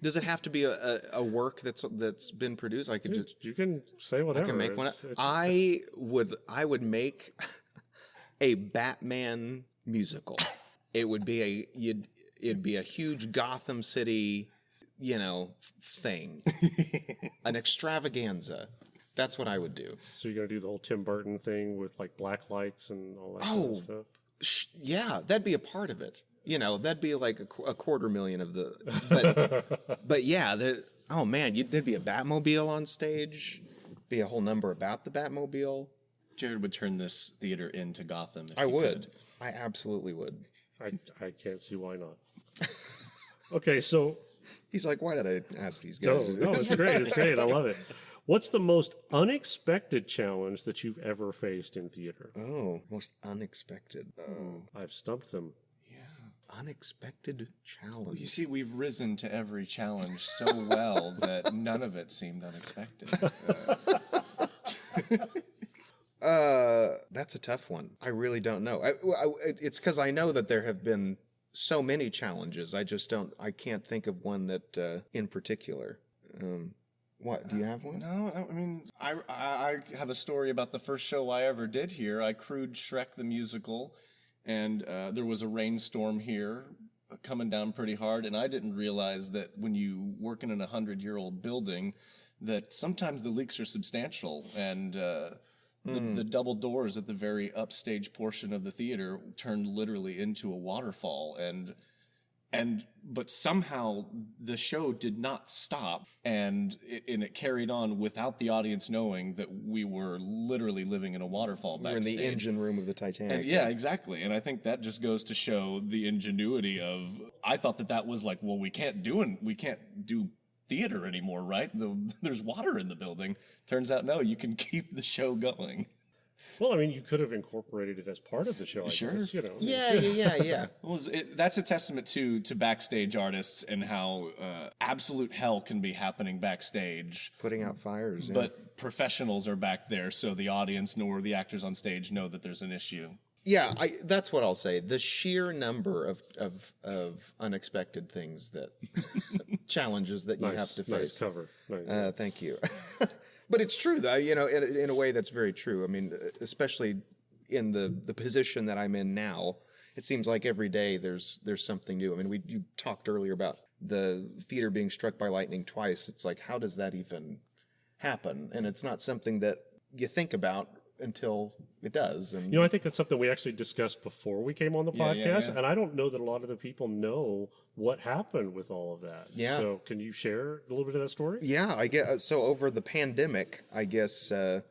Does it have to be a work that's been produced? I could You can say whatever. I can make one. I would make a Batman musical. It would be it'd be a huge Gotham City, thing, an extravaganza. That's what I would do. So you're going to do the whole Tim Burton thing with like black lights and all that kind of stuff? Yeah, that'd be a part of it. That'd be like a $250,000 of the, but yeah, oh man, there'd be a Batmobile on stage, be a whole number about the Batmobile. Jared would turn this theater into Gotham if I he would. could. I absolutely would. I can't see why not. Okay, so... He's like, why did I ask these guys? No, it's great. It's great. I love it. What's the most unexpected challenge that you've ever faced in theater? Oh, most unexpected. I've stumped them. Unexpected challenge. You see, we've risen to every challenge so well that none of it seemed unexpected. That's a tough one. I really don't know. It's because I know that there have been so many challenges. I can't think of one that in particular. What, do you have one? No, I mean, I have a story about the first show I ever did here. I crewed Shrek the Musical, and there was a rainstorm here coming down pretty hard, and I didn't realize that when you work in an 100-year-old building, that sometimes the leaks are substantial, and the double doors at the very upstage portion of the theater turned literally into a waterfall, but somehow the show did not stop, and it carried on without the audience knowing that we were literally living in a waterfall backstage. We're in the engine room of the Titanic. And yeah, exactly. And I think that just goes to show the ingenuity of. I thought that was like, well, we can't do theater anymore, right? There's water in the building. Turns out, no, you can keep the show going. Well, I mean, you could have incorporated it as part of the show. I guess, Yeah. Well, that's a testament to backstage artists and how absolute hell can be happening backstage. Putting out fires. But professionals are back there, so the audience nor the actors on stage know that there's an issue. Yeah, that's what I'll say. The sheer number of unexpected things that challenges that you have to face. Nice cover. Nice. Thank you. But it's true, though. In a way, that's very true. I mean, especially in the position that I'm in now, it seems like every day there's something new. I mean, you talked earlier about the theater being struck by lightning twice. It's like, how does that even happen? And it's not something that you think about until it does. And I think that's something we actually discussed before we came on the podcast, and I don't know that a lot of the people know what happened with all of that. Yeah. So can you share a little bit of that story? Yeah, I guess so. Over the pandemic, I guess there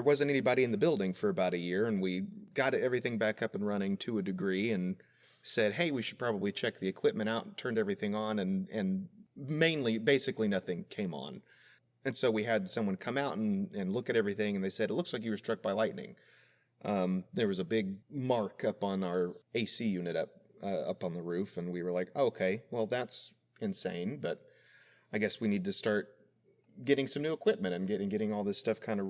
wasn't anybody in the building for about a year, and we got everything back up and running to a degree, and said, hey, we should probably check the equipment out, and turned everything on, and basically nothing came on. And so we had someone come out and look at everything, and they said, it looks like you were struck by lightning. There was a big mark up on our AC unit up on the roof, and we were like, oh, okay, well, that's insane, but I guess we need to start getting some new equipment and getting all this stuff kind of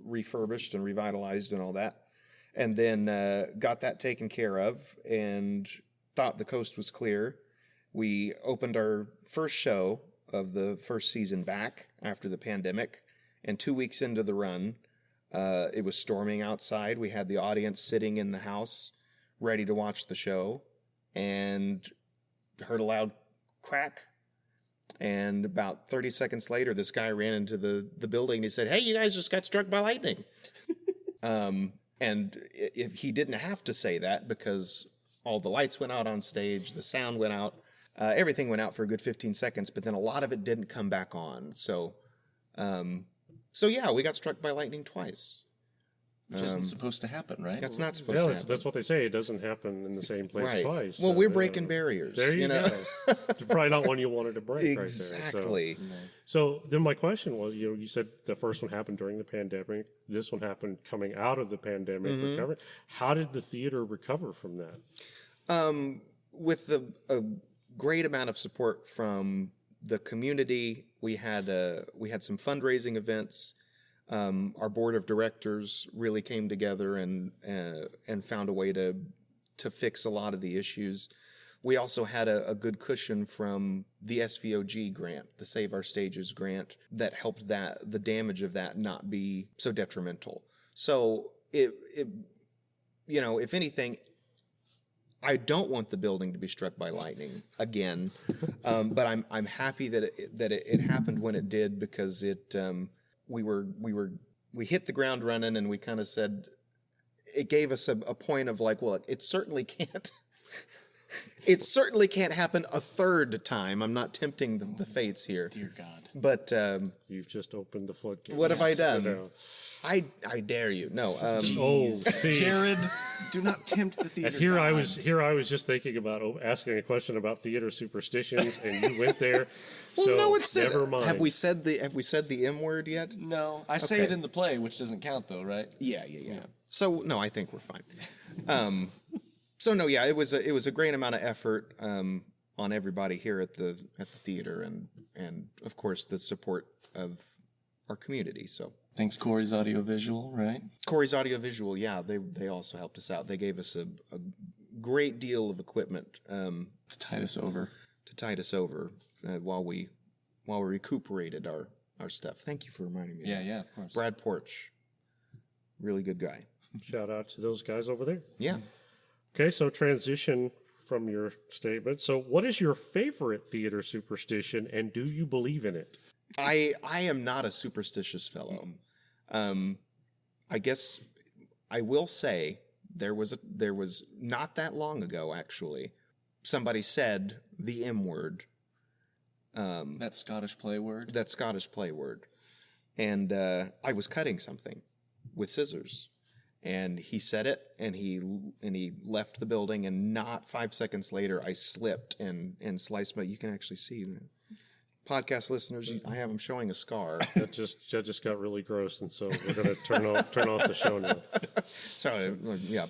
refurbished and revitalized and all that. And then got that taken care of and thought the coast was clear. We opened our first show of the first season back after the pandemic, and 2 weeks into the run, it was storming outside. We had the audience sitting in the house ready to watch the show, and heard a loud crack. And about 30 seconds later, this guy ran into the building and he said, hey, you guys just got struck by lightning. And if he didn't have to say that, because all the lights went out on stage, the sound went out, everything went out for a good 15 seconds, but then a lot of it didn't come back on. So yeah, we got struck by lightning twice. Which isn't supposed to happen, right? That's not supposed to happen. That's what they say. It doesn't happen in the same place twice. Well, we're breaking barriers. There you go. Probably not one you wanted to break exactly. Right there. So then my question was, you said the first one happened during the pandemic. This one happened coming out of the pandemic. Recovery. How did the theater recover from that? With a great amount of support from the community. We had some fundraising events. Our board of directors really came together and found a way to fix a lot of the issues. We also had a good cushion from the SVOG grant, the Save Our Stages grant, that helped the damage of that not be so detrimental. So if anything, I don't want the building to be struck by lightning again, but I'm happy that it happened when it did, because we hit the ground running, and we kind of said, it gave us a point of like, well, it certainly can't happen a third time. I'm not tempting the fates here. Dear God. But you've just opened the floodgates. What have I done? I dare you. No. See, Jared, do not tempt the theater. And here I was just thinking about asking a question about theater superstitions, and you went there. Well, so no, it's never mind. Have we said the M word yet? No, I say it in the play, which doesn't count though, right? Yeah. So no, I think we're fine. So no, yeah, it was a great amount of effort on everybody here at the theater, and of course the support of our community. So thanks, Corey's Audiovisual, right? Corey's Audiovisual, yeah, they also helped us out. They gave us a great deal of equipment to tide us over. While we recuperated our stuff. Thank you for reminding me. Yeah, of course. Brad Porch, really good guy. Shout out to those guys over there. Yeah. Okay, so transition from your statement. So what is your favorite theater superstition, and do you believe in it? I am not a superstitious fellow. I guess I will say there was not that long ago, actually, somebody said the M word. That Scottish play word? That Scottish play word. And I was cutting something with scissors. And he said it, and he left the building, and not 5 seconds later, I slipped and sliced my... You can actually see... Podcast listeners, I have him showing a scar. That just got really gross, and so we're going to turn off the show now. Sorry, yeah.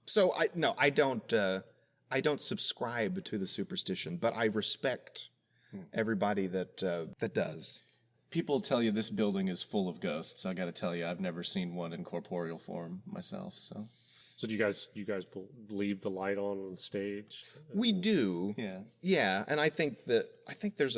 So I don't subscribe to the superstition, but I respect everybody that does. People tell you this building is full of ghosts. I got to tell you, I've never seen one in corporeal form myself. So do you guys leave the light on the stage? We do. Yeah. Yeah, and I think there's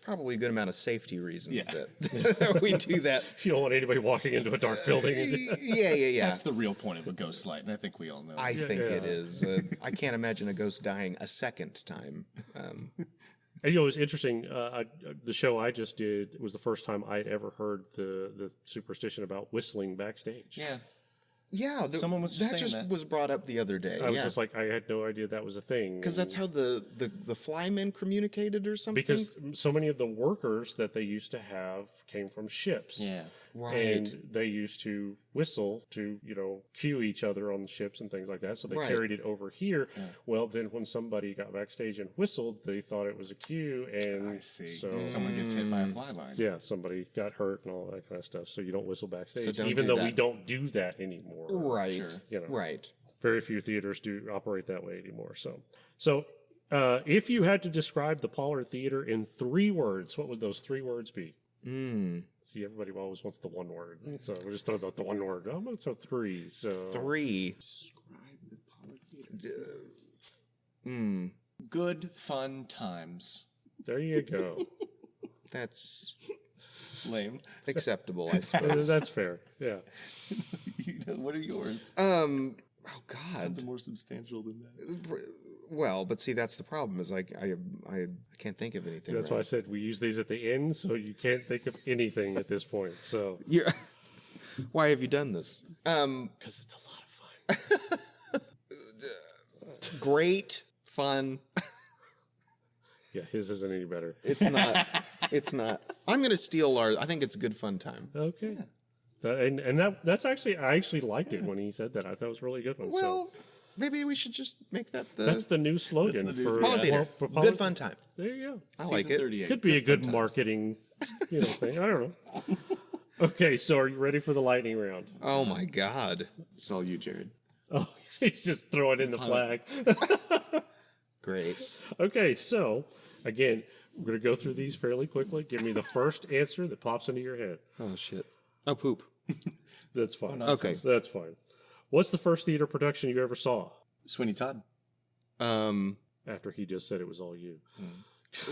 probably a good amount of safety reasons that we do that. You don't want anybody walking into a dark building. Yeah. That's the real point of a ghost light, and I think we all know. I think it is. I can't imagine a ghost dying a second time. And, it was interesting. The show I just did was the first time I'd ever heard the superstition about whistling backstage. Yeah. Yeah, someone was just saying that. Was brought up the other day. I was just like, I had no idea that was a thing. Because that's how the flymen communicated or something? Because so many of the workers that they used to have came from ships. Yeah. Right. And they used to whistle to, cue each other on the ships and things like that. So they carried it over here. Yeah. Well, then when somebody got backstage and whistled, they thought it was a cue. And I see. So someone gets hit by a fly line. Yeah, somebody got hurt and all that kind of stuff. So you don't whistle backstage, So even though we don't do that anymore. Right. Sure. Right. Very few theaters do operate that way anymore. So if you had to describe the Pollard Theater in 3 words, what would those 3 words be? See, everybody always wants the one word. So we'll just throw out the one word. I'm going to throw 3. So 3. Describe the Pollard Theater. Good fun times. There you go. That's lame. Acceptable, I suppose. That's fair. Yeah. What are yours? Oh God. Something more substantial than that. Well, but see, that's the problem. Is I can't think of anything. That's why I said we use these at the end, so you can't think of anything at this point. So yeah. Why have you done this? Because it's a lot of fun. Great fun. Yeah, his isn't any better. It's not. It's not. I'm going to steal Larz. I think it's a good fun time. Okay. Yeah. That's actually, I actually liked it when he said that. I thought it was a really good one. Well, maybe we should just make that the... That's the new slogan for Pollard Theater. Good fun time. There you go. I like it. 38. Could be a good marketing thing. I don't know. Okay, so are you ready for the lightning round? Oh, my God. It's all you, Jared. Oh, he's just throwing in the flag. Great. Okay, so, again, we're going to go through these fairly quickly. Give me the first answer that pops into your head. Oh, shit. Oh, poop. That's fine. Okay. That's fine. What's the first theater production you ever saw? Sweeney Todd. After he just said it was all you.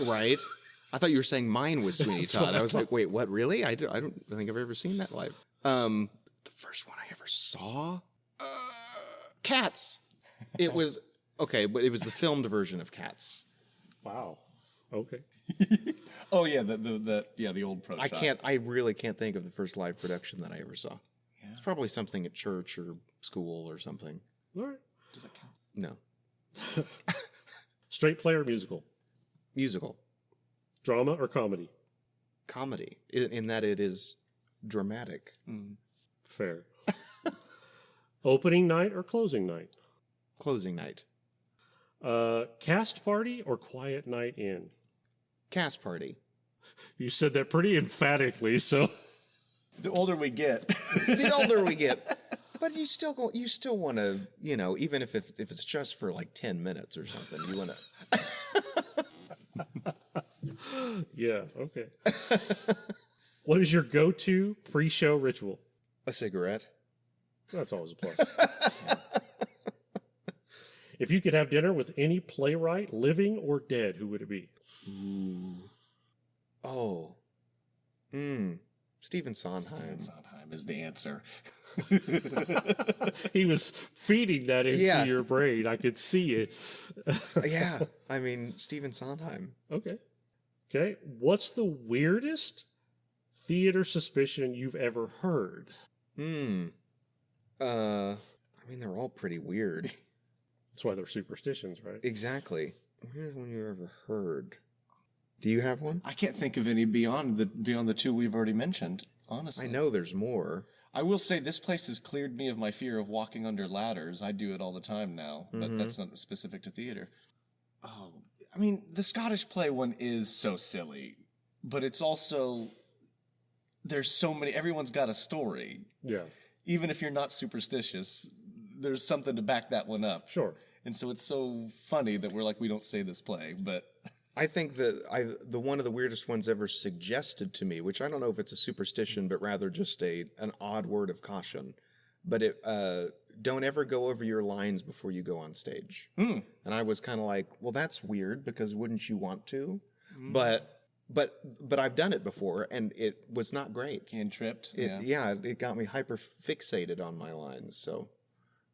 Right. I thought you were saying mine was Sweeney Todd. I was like, wait, what? Really? I don't think I've ever seen that live. The first one I ever saw? Cats. It was... Okay, but it was the filmed version of Cats. Wow. Okay. Oh yeah, the old pro shot. I really can't think of the first live production that I ever saw. Yeah. It's probably something at church or school or something. All right. Does that count? No. Straight play or musical? Musical. Drama or comedy? Comedy, in that it is dramatic. Fair. Opening night or closing night? Closing night. Cast party or quiet night in? Cast party. You said that pretty emphatically, so... The older we get. The older we get. But you still want to, even if it's just for like 10 minutes or something, you want to... Yeah, okay. What is your go-to pre-show ritual? A cigarette. That's always a plus. If you could have dinner with any playwright, living or dead, who would it be? Ooh. Oh. Stephen Sondheim. Stephen Sondheim is the answer. He was feeding that into your brain. I could see it. Yeah. I mean, Stephen Sondheim. Okay. What's the weirdest theater suspicion you've ever heard? I mean, they're all pretty weird. That's why they're superstitions, right? Exactly. Here's one you ever heard. Do you have one? I can't think of any beyond the 2 we've already mentioned, honestly. I know there's more. I will say this place has cleared me of my fear of walking under ladders. I do it all the time now, but that's not specific to theater. Oh, I mean, the Scottish play one is so silly, but it's also, there's so many, everyone's got a story. Yeah. Even if you're not superstitious, there's something to back that one up. Sure. And so it's so funny that we're like, we don't say this play, but... I think that the one of the weirdest ones ever suggested to me, which I don't know if it's a superstition, but rather just an odd word of caution. But don't ever go over your lines before you go on stage. And I was kind of like, well, that's weird because wouldn't you want to? But I've done it before and it was not great. And tripped. It got me hyper fixated on my lines. So,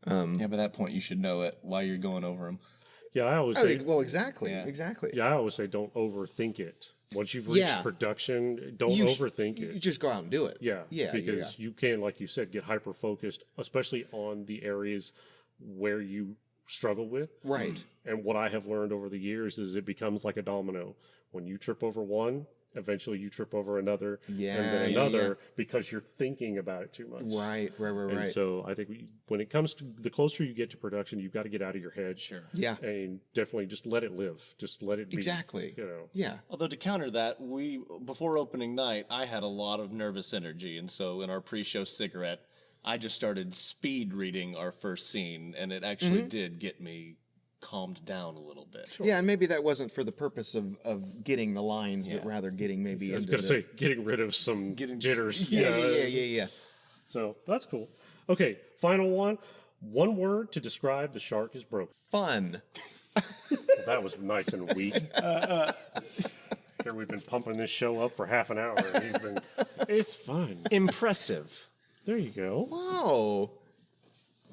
by that point you should know it while you're going over them. Yeah, I always say... Well, exactly. Yeah, I always say don't overthink it. Once you've reached production, don't overthink it. You just go out and do it. Yeah, because you can, like you said, get hyper-focused, especially on the areas where you struggle with. Right. And what I have learned over the years is it becomes like a domino. When you trip over one, eventually you trip over another Yeah, and then yeah, another yeah. because you're thinking about it too much. Right. And so I think when it comes to the closer you get to production, you've got to get out of your head. Sure. Yeah. And definitely just let it live. Just let it be. Exactly. You know. Yeah. Although to counter that, before opening night, I had a lot of nervous energy, and so in our pre-show cigarette, I just started speed reading our first scene, and it actually did get me calmed down a little bit. Yeah, and maybe that wasn't for the purpose of getting the lines, but rather getting maybe I was into going to say, getting rid of some jitters. Yeah. So that's cool. Okay, final one. One word to describe The Shark is Broken. Fun. Well, that was nice and weak. Here we've been pumping this show up for half an hour. And it's fun. Impressive. There you go. Whoa.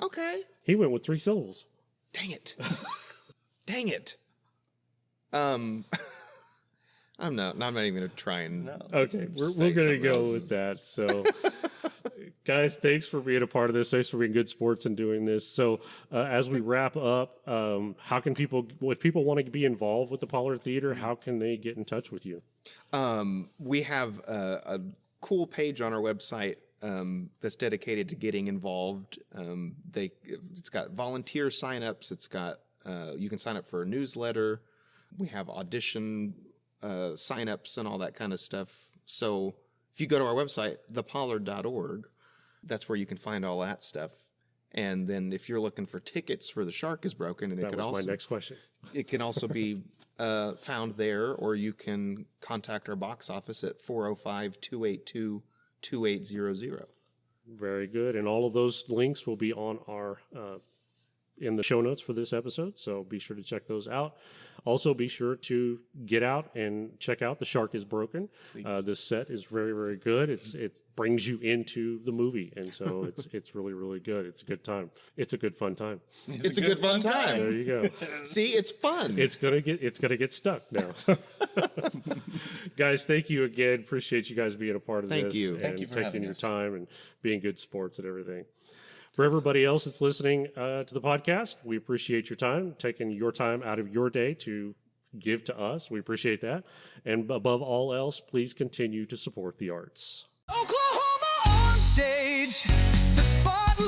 Okay. He went with 3 syllables. Dang it. Dang it. I'm not even going to try and. No. Okay, we're going to go with that. So, guys, thanks for being a part of this. Thanks for being good sports and doing this. So, as we wrap up, how can people, if people want to be involved with the Pollard Theater, how can they get in touch with you? We have a cool page on our website that's dedicated to getting involved. It's got volunteer signups. It's got you can sign up for a newsletter. We have audition signups and all that kind of stuff. So if you go to our website, thepollard.org, that's where you can find all that stuff. And then if you're looking for tickets for The Shark is Broken, and that was my next question. It can also be found there, or you can contact our box office at 405-282-2800. Very good. And all of those links will be on our in the show notes for this episode, so be sure to check those out. Also, be sure to get out and check out The Shark is Broken. This set is very, very good. It brings you into the movie, and so it's really, really good. It's a good time. It's a good fun time. It's a good fun time. There you go. See, it's fun. It's gonna get stuck now. Guys, thank you again. Appreciate you guys being a part of this. Thank you. Thank you for taking having your us. time and being good sports and everything. For everybody else that's listening to the podcast, we appreciate your time, taking your time out of your day to give to us. We appreciate that. And above all else, please continue to support the arts. Oklahoma on stage, the spotlight.